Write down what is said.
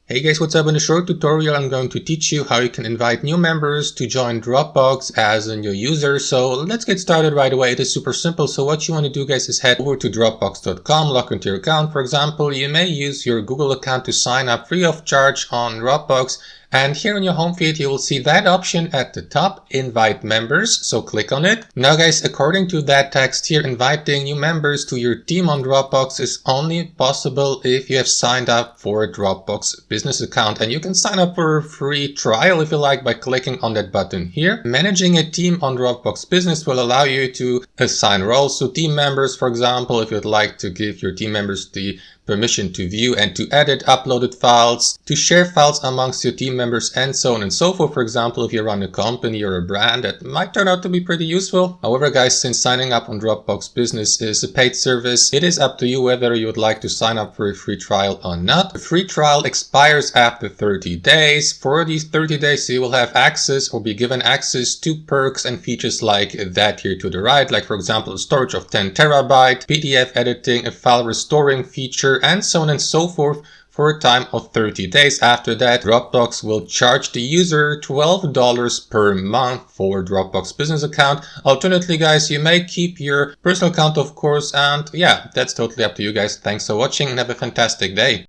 Hey guys, what's up? In a short tutorial, I'm going to teach you how you can invite new members to join Dropbox as a new user. So let's get started right away. It is super simple. So what you want to do, guys, is head over to dropbox.com, log into your account. For example, you may use your Google account to sign up free of charge on Dropbox. And here on your home feed, you will see that option at the top, invite members. So click on it. Now guys, according to that text here, inviting new members to your team on Dropbox is only possible if you have signed up for a Dropbox business account. And you can sign up for a free trial if you like by clicking on that button here. Managing a team on Dropbox Business will allow you to assign roles to team members. For example, if you'd like to give your team members the permission to view and to edit uploaded files, to share files amongst your team members, and so on and so forth. For example, if you run a company or a brand, that might turn out to be pretty useful. However, guys, since signing up on Dropbox Business is a paid service, it is up to you whether you would like to sign up for a free trial or not. The free trial expires after 30 days. For these 30 days, you will have access or be given access to perks and features like that here to the right, like for example, a storage of 10 terabyte, PDF editing, a file restoring feature, and so on and so forth for a time of 30 days. After that, Dropbox will charge the user $12 per month for Dropbox business account. Alternatively, guys, you may keep your personal account, of course, and yeah, that's totally up to you guys. Thanks for watching and have a fantastic day.